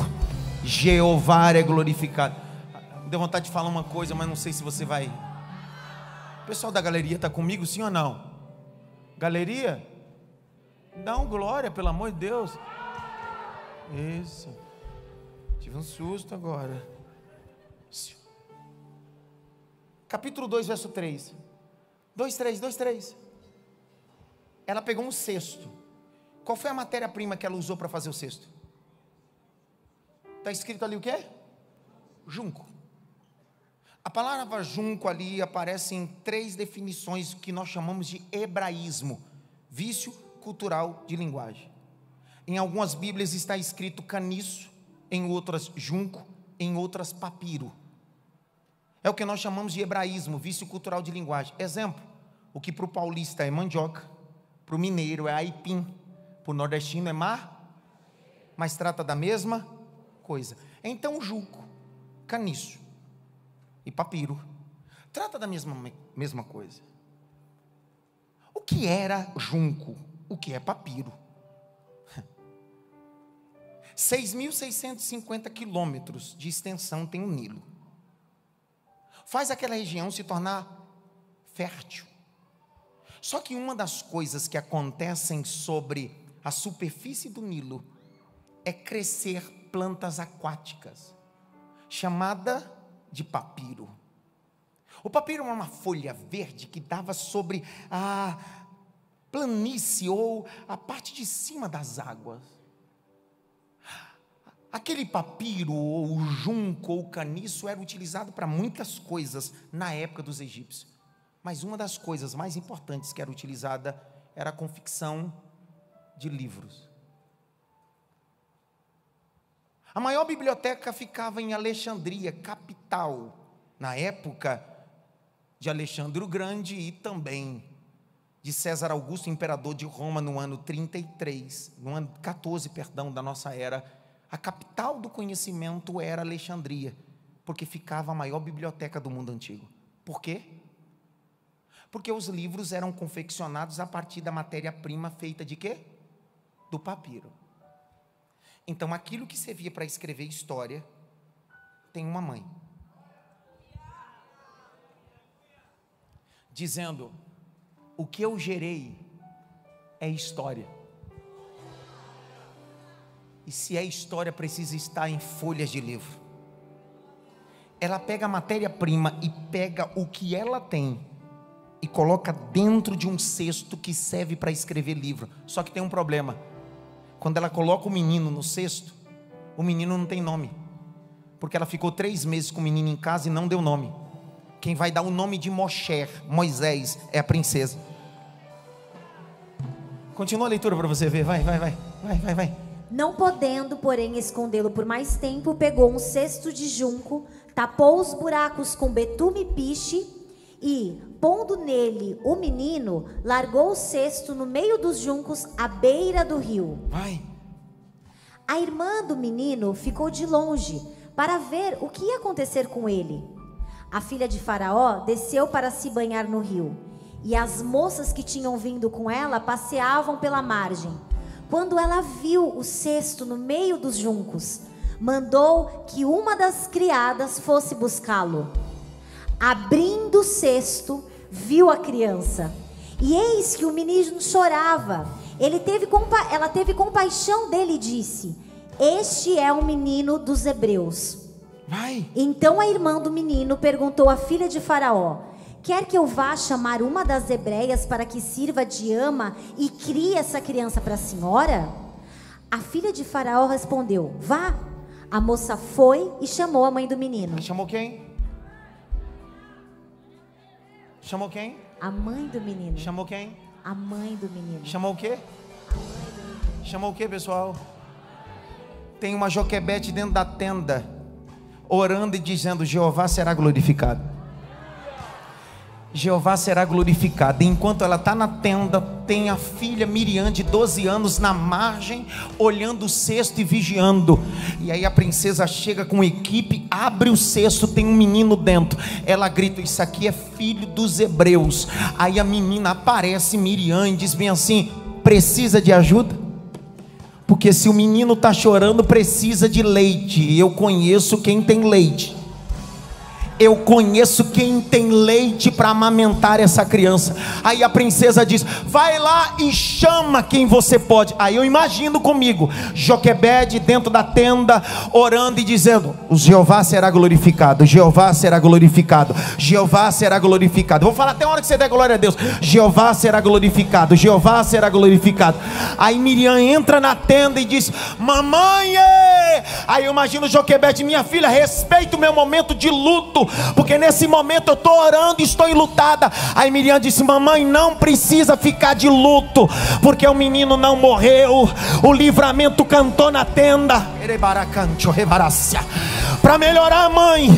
Jeová é glorificado. Deu vontade de falar uma coisa, mas não sei se você vai. O pessoal da galeria está comigo, sim ou não? Galeria? Dá um glória, pelo amor de Deus. Isso. Tive um susto agora. Capítulo 2, verso 3. 2:3. Ela pegou um cesto. Qual foi a matéria-prima que ela usou para fazer o cesto? Está escrito ali o quê? Junco. A palavra junco ali aparece em 3 definições que nós chamamos de hebraísmo: vício cultural de linguagem. Em algumas Bíblias está escrito caniço, em outras junco, em outras papiro. É o que nós chamamos de hebraísmo, vício cultural de linguagem. Exemplo: o que para o paulista é mandioca, para o mineiro é aipim, para o nordestino é mas trata da mesma coisa. Então junco, caniço e papiro trata da mesma coisa. O que era junco? O que é papiro? 6.650 quilômetros de extensão tem o Nilo. Faz aquela região se tornar fértil. Só que uma das coisas que acontecem sobre a superfície do Nilo é crescer plantas aquáticas, chamada de papiro. O papiro é uma folha verde que dava sobre a planície ou a parte de cima das águas. Aquele papiro, ou o junco, ou o caniço era utilizado para muitas coisas na época dos egípcios. Mas uma das coisas mais importantes que era utilizada era a confecção de livros. A maior biblioteca ficava em Alexandria, capital, na época de Alexandre o Grande e também de César Augusto, imperador de Roma, no ano 33, no ano 14, perdão, da nossa era. A capital do conhecimento era Alexandria, porque ficava a maior biblioteca do mundo antigo. Por quê? Porque os livros eram confeccionados a partir da matéria-prima feita de quê? do papiro. Então aquilo que servia para escrever história tem uma mãe, dizendo: o que eu gerei é história. E se é história, precisa estar em folhas de livro. Ela pega a matéria-prima e pega o que ela tem e coloca dentro de um cesto que serve para escrever livro. Só que tem um problema: quando ela coloca o menino no cesto, o menino não tem nome, porque ela ficou 3 meses com o menino em casa e não deu nome. Quem vai dar o nome de Moisés, é a princesa. Continua a leitura para você ver, vai. Não podendo, porém, escondê-lo por mais tempo, pegou um cesto de junco, tapou os buracos com betume e piche e, pondo nele o menino, largou o cesto no meio dos juncos à beira do rio. A irmã do menino ficou de longe para ver o que ia acontecer com ele. A filha de Faraó desceu para se banhar no rio, e as moças que tinham vindo com ela passeavam pela margem. Quando ela viu o cesto no meio dos juncos, mandou que uma das criadas fosse buscá-lo. Abrindo o cesto, viu a criança, e eis que o menino chorava. Ela teve compaixão dele e disse: este é um menino dos hebreus. Então a irmã do menino perguntou à filha de Faraó: quer que eu vá chamar uma das hebreias para que sirva de ama e crie essa criança para a senhora? A filha de Faraó respondeu: vá. A moça foi e chamou a mãe do menino. Chamou quem? Chamou quem? A mãe do menino. Chamou quem? A mãe do menino. Chamou o quê? Chamou o quê, pessoal? Tem uma Joquebede dentro da tenda, orando e dizendo: Jeová será glorificado. Jeová será glorificado. Enquanto ela está na tenda, tem a filha Miriam de 12 anos na margem, olhando o cesto e vigiando. E aí a princesa chega com equipe, abre o cesto, tem um menino dentro. Ela grita: isso aqui é filho dos hebreus. Aí a menina aparece, Miriam, e diz bem assim: precisa de ajuda? Porque se o menino está chorando, precisa de leite. Eu conheço quem tem leite. Eu conheço quem tem leite para amamentar essa criança. Aí a princesa diz: vai lá e chama quem você pode. Aí eu imagino comigo Joquebede dentro da tenda, orando e dizendo: o Jeová será glorificado, Jeová será glorificado, Jeová será glorificado. Vou falar até a hora que você der glória a Deus. Jeová será glorificado, Jeová será glorificado. Aí Miriam entra na tenda e diz: mamãe! Aí eu imagino Joquebede: minha filha, respeita o meu momento de luto, porque nesse momento eu estou orando e estou enlutada. Aí Miriam disse: mamãe, não precisa ficar de luto, porque o menino não morreu, o livramento cantou na tenda. Para melhorar, mãe,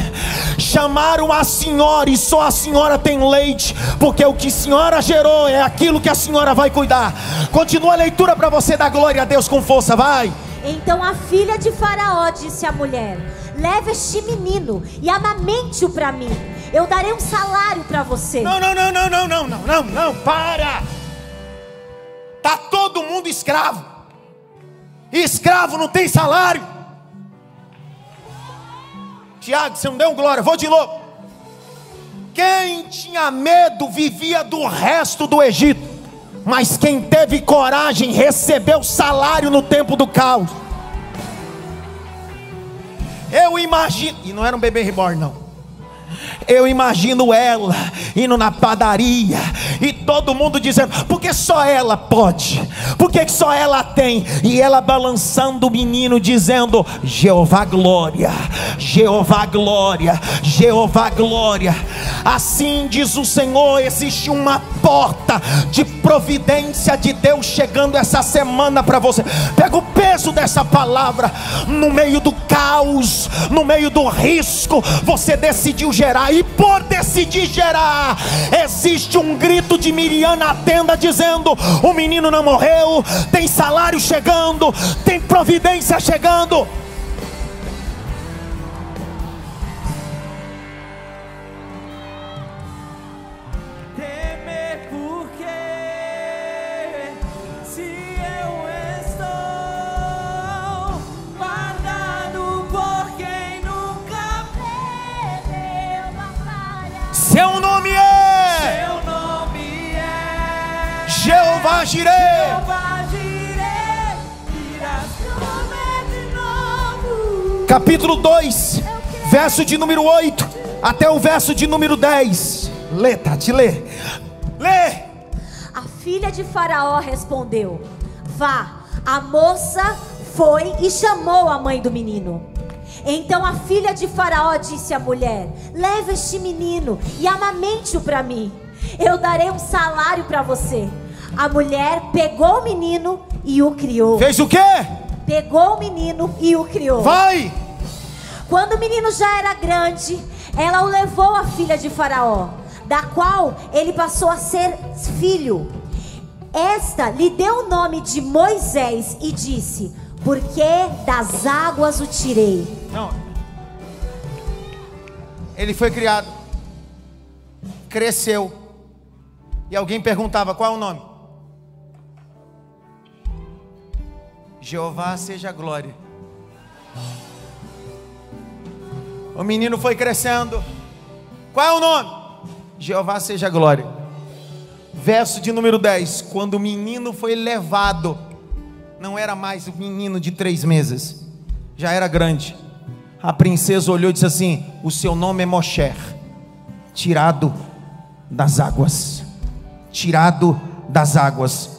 chamaram a senhora, e só a senhora tem leite, porque o que a senhora gerou é aquilo que a senhora vai cuidar. Continua a leitura para você dar glória a Deus com força, vai. Então a filha de Faraó disse à mulher: leve este menino e amamente-o para mim. Eu darei um salário para você. Não, para. Tá todo mundo escravo. Escravo não tem salário. Tiago, você não deu glória, vou de novo. Quem tinha medo vivia do resto do Egito, mas quem teve coragem recebeu salário no tempo do caos. Eu imagino, e não era um bebê reborn não, eu imagino ela indo na padaria e todo mundo dizendo: porque só ela pode, porque só ela tem, e ela balançando o menino dizendo: Jeová glória, Jeová glória, Jeová glória. Assim diz o Senhor: existe uma porta de providência de Deus chegando essa semana para você. Pega o peso dessa palavra. No meio do caos, no meio do risco, você decidiu gerar, e por decidir gerar, existe um grito de Miriam na tenda dizendo: o menino não morreu, tem salário chegando, tem providência chegando. Temer porque se eu estou Jeová Jireh. Jeová Jireh, irás comer de novo. Capítulo 2, verso de número 8 até o verso de número 10. Lê, Tati, lê. Lê. A filha de Faraó respondeu: vá. A moça foi e chamou a mãe do menino. Então a filha de Faraó disse à mulher: leva este menino e amamente-o para mim. Eu darei um salário para você. A mulher pegou o menino e o criou. Fez o quê? Pegou o menino e o criou. Vai. Quando o menino já era grande, ela o levou à filha de Faraó, da qual ele passou a ser filho. Esta lhe deu o nome de Moisés e disse: porque das águas o tirei. Não. Ele foi criado, cresceu, e alguém perguntava: qual é o nome? Jeová seja a glória. O menino foi crescendo. Qual é o nome? Jeová seja a glória. Verso de número 10. Quando o menino foi levado, não era mais o menino de 3 meses, já era grande. A princesa olhou e disse assim: o seu nome é Mosher, tirado das águas. Tirado das águas.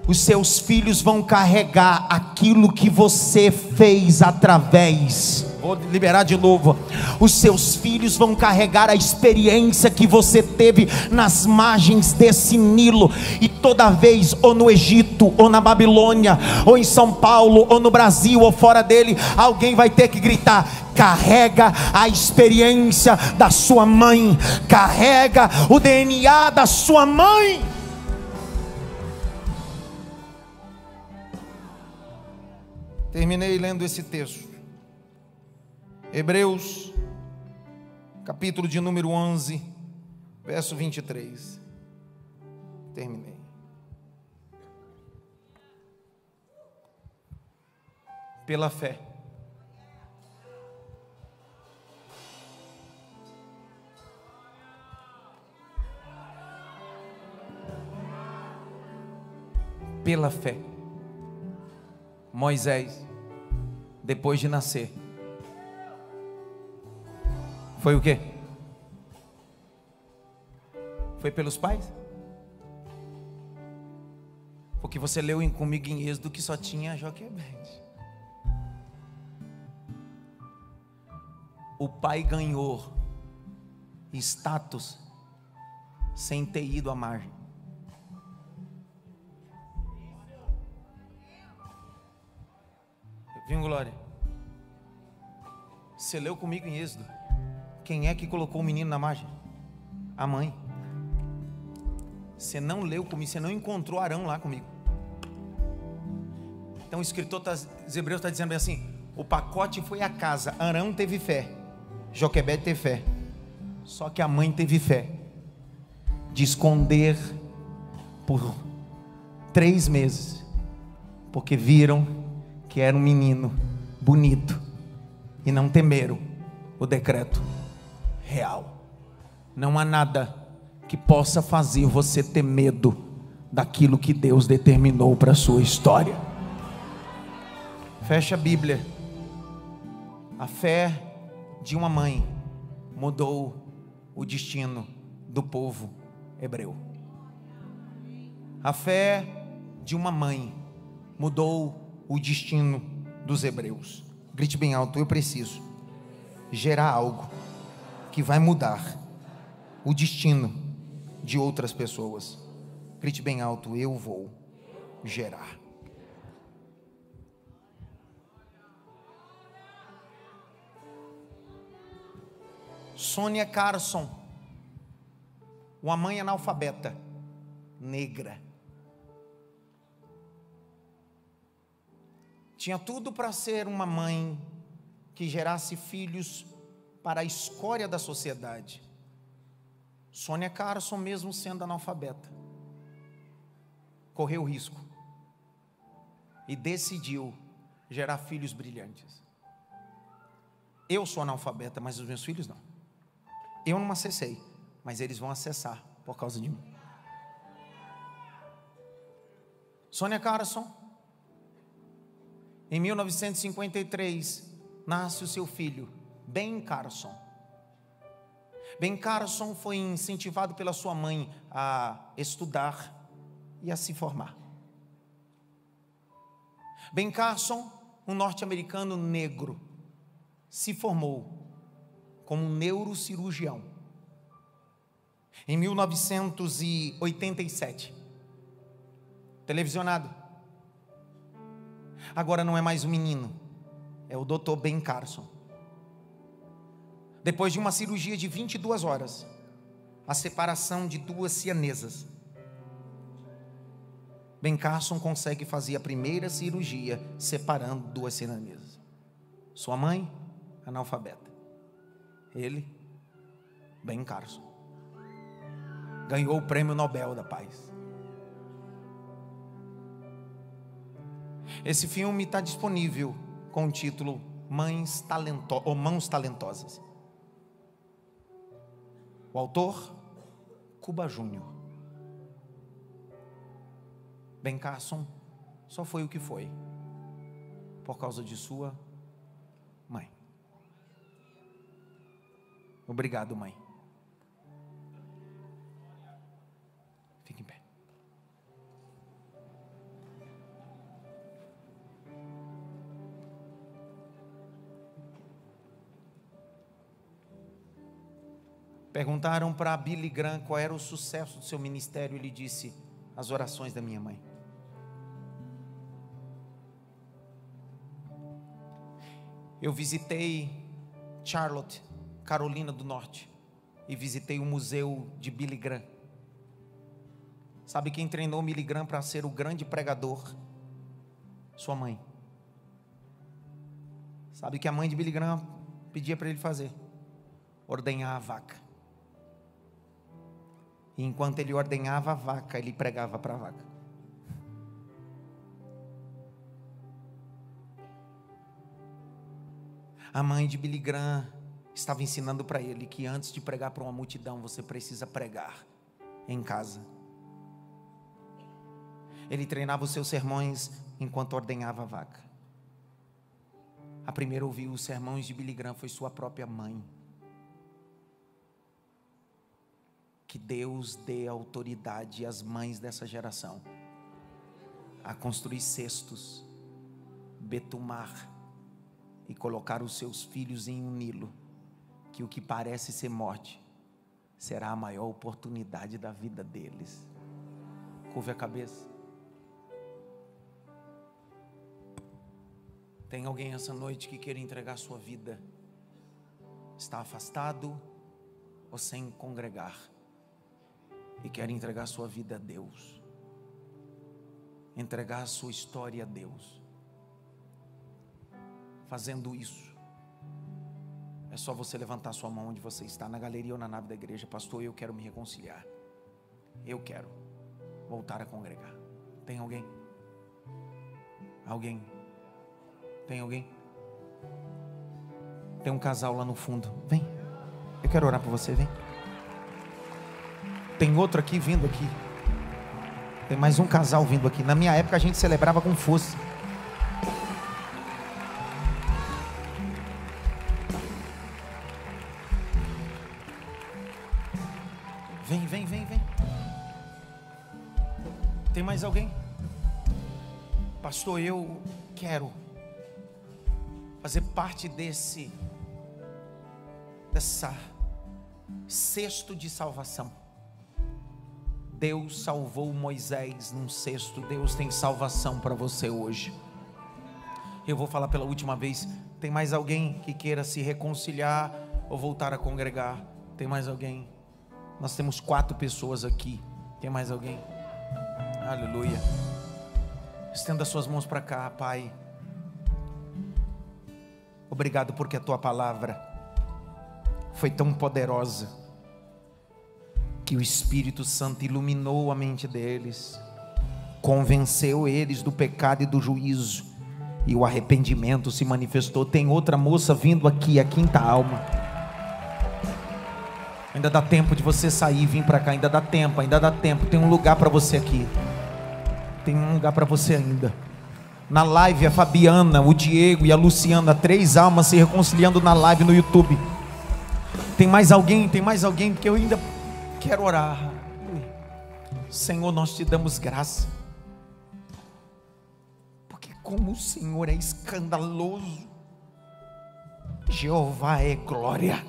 Os seus filhos vão carregar aquilo que você fez através. Vou liberar de novo. Os seus filhos vão carregar a experiência que você teve nas margens desse Nilo. E toda vez, ou no Egito, ou na Babilônia, ou em São Paulo, ou no Brasil, ou fora dele, alguém vai ter que gritar: carrega a experiência da sua mãe, carrega o DNA da sua mãe. Terminei lendo esse texto. Hebreus, capítulo de número 11, verso 23. Terminei. Pela fé. Pela fé. Moisés, depois de nascer, foi o quê? Foi pelos pais? Porque você leu comigo em Êxodo que só tinha Joquebede. O pai ganhou status sem ter ido à margem. Viu, Glória? Você leu comigo em Êxodo. Quem é que colocou o menino na margem? A mãe. Você não leu comigo, você não encontrou Arão lá comigo. Então o escritor dos Hebreus está dizendo assim: o pacote foi a casa. Arão teve fé, Joquebede teve fé. Só que a mãe teve fé de esconder por 3 meses, porque viram que era um menino bonito e não temeram o decreto real. Não há nada que possa fazer você ter medo daquilo que Deus determinou para a sua história. Fecha a Bíblia. A fé de uma mãe mudou o destino do povo hebreu. A fé de uma mãe mudou o destino dos hebreus. Grite bem alto: eu preciso gerar algo que vai mudar o destino de outras pessoas. Grite bem alto: eu vou gerar. Sônia Carson, uma mãe analfabeta, negra, tinha tudo para ser uma mãe que gerasse filhos para a escória da sociedade. Sônia Carson, mesmo sendo analfabeta, correu risco e decidiu gerar filhos brilhantes. Eu sou analfabeta, mas os meus filhos não. Eu não acessei, mas eles vão acessar por causa de mim. Sonia Carson, em 1953, nasce o seu filho, Ben Carson. Ben Carson foi incentivado pela sua mãe a estudar e a se formar. Ben Carson, um norte-americano negro, se formou como um neurocirurgião em 1987. Televisionado. Agora não é mais um menino, é o Dr. Ben Carson. Depois de uma cirurgia de 22 horas, a separação de duas sianesas, Ben Carson consegue fazer a primeira cirurgia separando duas sianesas. Sua mãe, analfabeta. Ele, Ben Carson, ganhou o Prêmio Nobel da Paz. Esse filme está disponível com o título Mãos Talentosas. O autor, Cuba Júnior. Ben Carson só foi o que foi por causa de sua mãe. Obrigado, mãe. Fique em pé. Perguntaram para Billy Graham qual era o sucesso do seu ministério. Ele disse: as orações da minha mãe. Eu visitei Charlotte, Carolina do Norte, e visitei o museu de Billy Graham. Sabe quem treinou Billy Graham para ser o grande pregador? Sua mãe. Sabe o que a mãe de Billy Graham pedia para ele fazer? Ordenhar a vaca. E enquanto ele ordenhava a vaca, ele pregava para a vaca. A mãe de Billy Graham estava ensinando para ele que antes de pregar para uma multidão, você precisa pregar em casa. Ele treinava os seus sermões enquanto ordenhava a vaca. A primeira a ouvir os sermões de Billy Graham foi sua própria mãe. Que Deus dê autoridade às mães dessa geração a construir cestos, betumar e colocar os seus filhos em um Nilo, que o que parece ser morte será a maior oportunidade da vida deles. Curve a cabeça. Tem alguém essa noite que queira entregar sua vida? Está afastado ou sem congregar? E quer entregar sua vida a Deus, entregar a sua história a Deus. Fazendo isso, é só você levantar sua mão onde você está, na galeria ou na nave da igreja. Pastor, eu quero me reconciliar, eu quero voltar a congregar. Tem alguém? Alguém? Tem alguém? Tem um casal lá no fundo, vem, eu quero orar por você, vem. Tem outro aqui vindo aqui. Tem mais um casal vindo aqui. Na minha época a gente celebrava com força. Vem, vem, vem, vem. Tem mais alguém? Pastor, eu quero fazer parte dessa cesto de salvação. Deus salvou Moisés num cesto. Deus tem salvação para você hoje. Eu vou falar pela última vez. Tem mais alguém que queira se reconciliar ou voltar a congregar? Tem mais alguém? Nós temos 4 pessoas aqui. Tem mais alguém? Aleluia. Estenda suas mãos para cá, Pai. Obrigado porque a Tua palavra foi tão poderosa que o Espírito Santo iluminou a mente deles, convenceu eles do pecado e do juízo, e o arrependimento se manifestou. Tem outra moça vindo aqui, a quinta alma. Ainda dá tempo de você sair e vir para cá, ainda dá tempo, tem um lugar para você aqui. Tem um lugar para você ainda. Na live, a Fabiana, o Diego e a Luciana, 3 almas se reconciliando na live no YouTube. Tem mais alguém, porque eu ainda quero orar. Senhor, nós te damos graça, porque como o Senhor é escandaloso, Jeová é glória.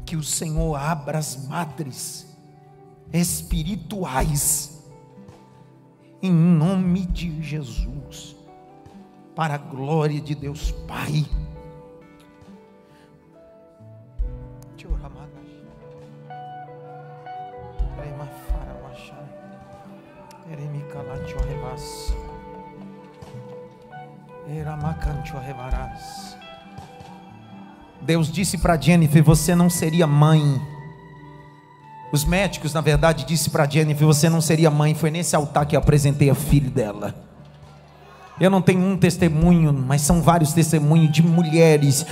Que o Senhor abra as madres espirituais, em nome de Jesus, para a glória de Deus Pai. Deus disse para Jennifer: você não seria mãe. Os médicos, na verdade, disse para Jennifer: você não seria mãe. Foi nesse altar que eu apresentei a filha dela. Eu não tenho um testemunho, mas são vários testemunhos de mulheres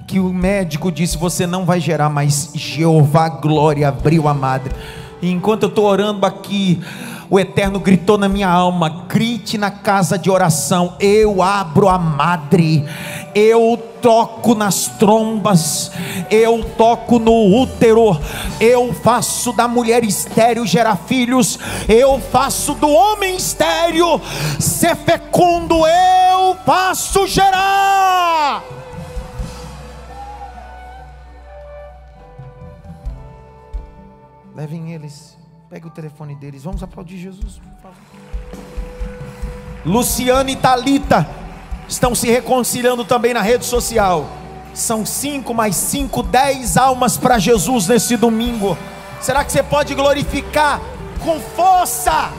que o médico disse: você não vai gerar, mas Jeová glória abriu a madre. E enquanto eu estou orando aqui, o Eterno gritou na minha alma: grite na casa de oração, eu abro a madre, eu toco nas trombas, eu toco no útero, eu faço da mulher estéril gerar filhos, eu faço do homem estéril ser fecundo, eu faço gerar. Levem eles, pegue o telefone deles, vamos aplaudir Jesus, por favor. Luciana e Thalita estão se reconciliando também na rede social. São 5 mais 5, 10 almas para Jesus nesse domingo. Será que você pode glorificar com força?